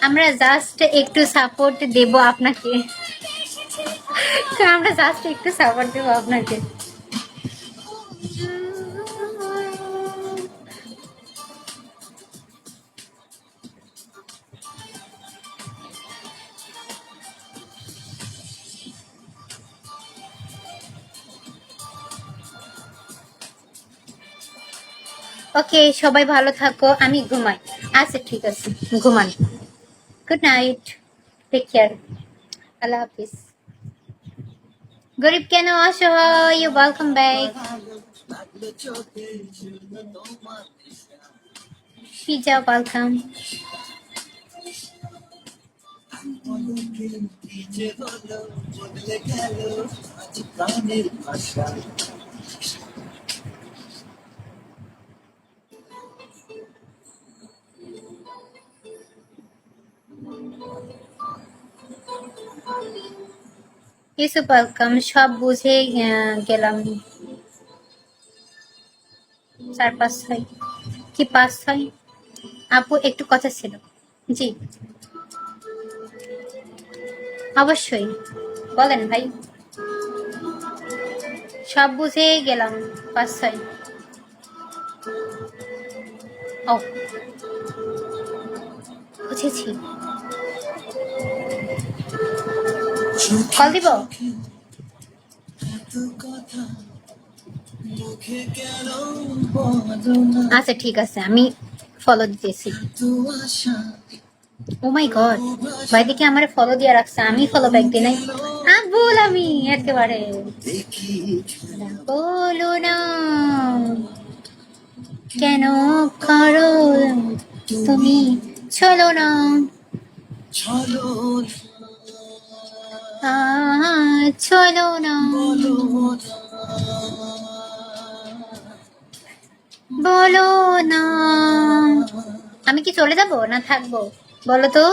আমরা জাস্ট একটু সাপোর্ট দেব আপনাকে। আমরা জাস্ট একটু সাপোর্ট দেব আপনাকে। ওকে, সবাই ভালো থাকো, আমি ঘুমাই। আচ্ছা ঠিক আছে, ঘুমান। গুড নাইট, টেক কেয়ার, আল্লাহ হাফিজ। গরিব কেন অসহায়, you welcome back. Pizza welcome. Yusuf welcome. সব বুঝে গেলাম। 4-5-6 কি 5-6? আপু একটু কথা ছিল। জি অবশ্যই, বলেন ভাই। সব বুঝে গেলাম। 5-6। ও বুঝেছি। কল দিব। আচ্ছা ঠিক আছে, আমি ফলো দিতেছি। ও মাই গড, ভাই দেখি আমারে ফলো দিয়ে রাখছে, আমি ফলো ব্যাক দিই নাই। ভুল আমি একেবারে। বলো না কেন করো তুমি, চলো না চলো না, বলো না। আমি কি চলে যাব না থাকবো, বলো তো।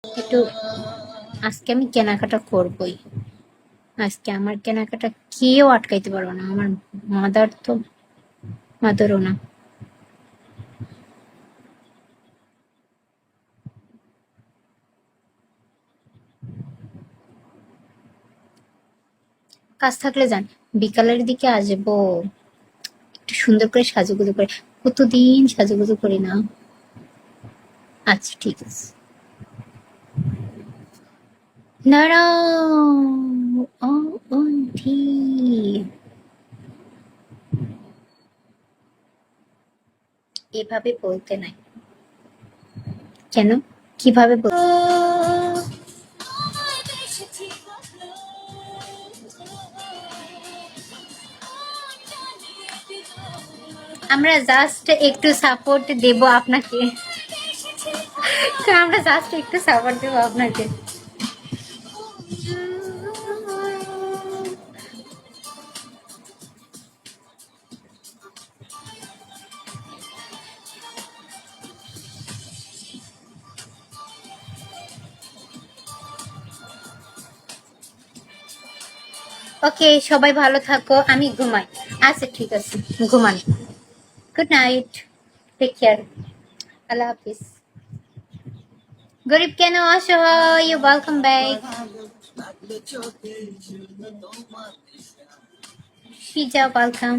একটু আজকে আমি কেনাকাটা করবই। আজকে আমার কেনাকাটা কেউ আটকাইতে পারবে না, আমার মাদার তো মাদারও না। কাজ থাকলে যান, বিকালের দিকে আসবো, একটু সুন্দর করে সাজুগুজু করে। কতদিন সাজুগুজু করি না। আচ্ছা ঠিক আছে। দাঁড়াও, ও অন্টি, এভাবে বলতে নাই। কেন? কিভাবে আমরা জাস্ট একটু সাপোর্ট দেব আপনাকে। আমরা জাস্ট একটু সাপোর্ট দেব আপনাকে। ওকে, সবাই ভালো থাকো, আমি ঘুমাই। আচ্ছা ঠিক আছে, ঘুমান। গুড নাইট, টেক কেয়ার, আল্লাহ হাফিজ। গরিব কেন অসহায়, you welcome back. Pizza welcome.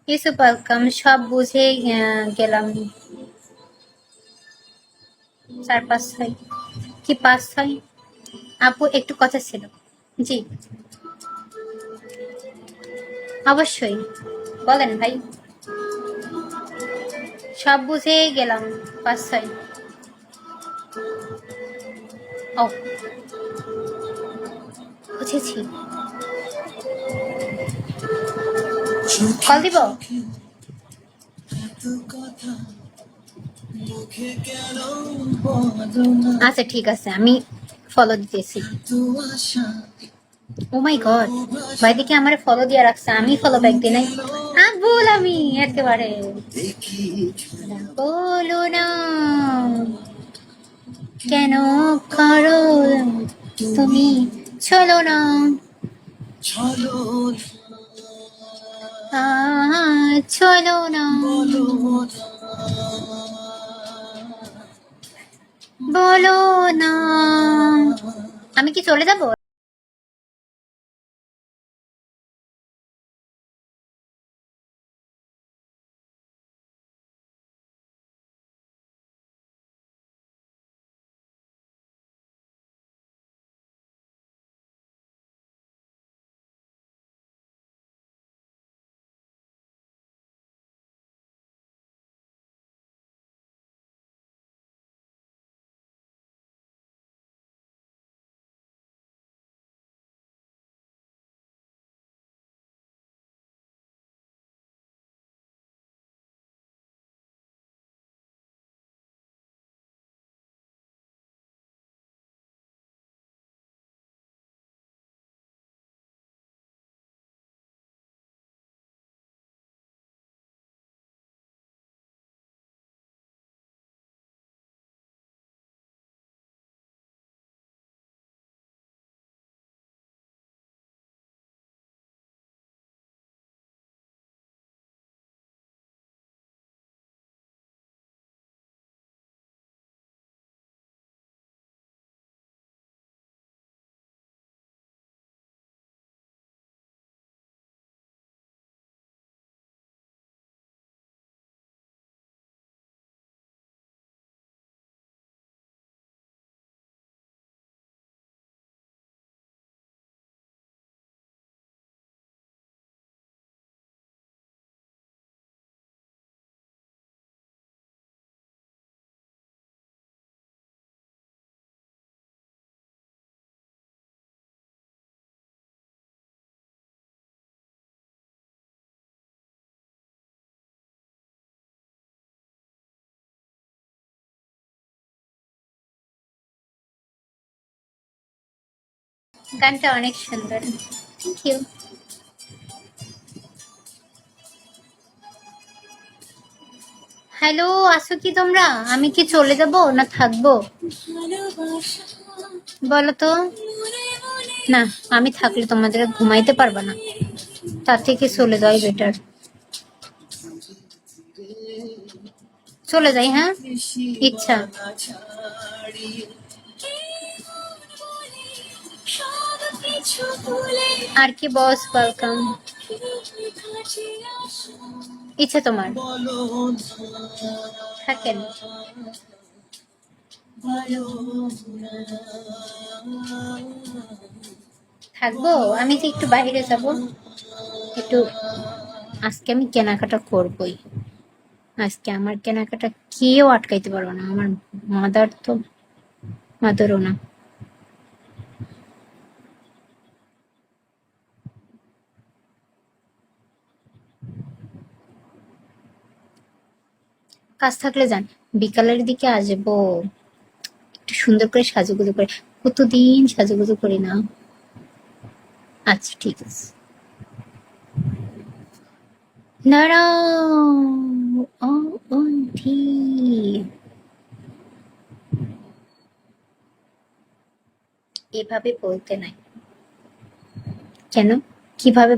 Yusuf welcome. সব বুঝে গেলাম। 4-5-6 কি 5-6? আপু একটু কথা ছিল। জি অবশ্যই, বলেন ভাই। সব বুঝে গেলাম। 5-6। ও বুঝেছি। কল দিব। আচ্ছা ঠিক আছে, আমি ফলো দিতেছি। ও মাই গড, ভাই দেখি আমার ফলো দিয়ে রাখছে, আমি ফলো ব্যাক দিই নাই। ভুল আমি একেবারে। বলো না কেন করো তুমি, চলো না, চলো না, বলো না। আমি কি চলে যাব? গানটা অনেক সুন্দর। Thank you. হ্যালো, আসো কি তোমরা? আমি কি চলে যাব না থাকবো? বলো তো। না, আমি থাকলে তোমাদের ঘুমাইতে পারবা না, তার থেকে চলে যাওয়াই বেটার। চলে যাই, হ্যাঁ, ইচ্ছা। আর কি বস, ওয়েলকাম। ইচ্ছে তোমার থাকেন। থাকবো, আমি যে একটু বাইরে যাব, একটু। আজকে আমি কেনাকাটা করবই। আজকে আমার কেনাকাটা কেউ আটকাইতে পারবে না, আমার মাদার তো মাদারও না। কাজ থাকলে যান, বিকালের দিকে আসবো, একটু সুন্দর করে সাজুগুজু করে। কতদিন সাজুগুজু করি না। আচ্ছা ঠিক আছে। দাঁড়াও, ও অন্থি। এভাবে বলতে নাই। কেন? কিভাবে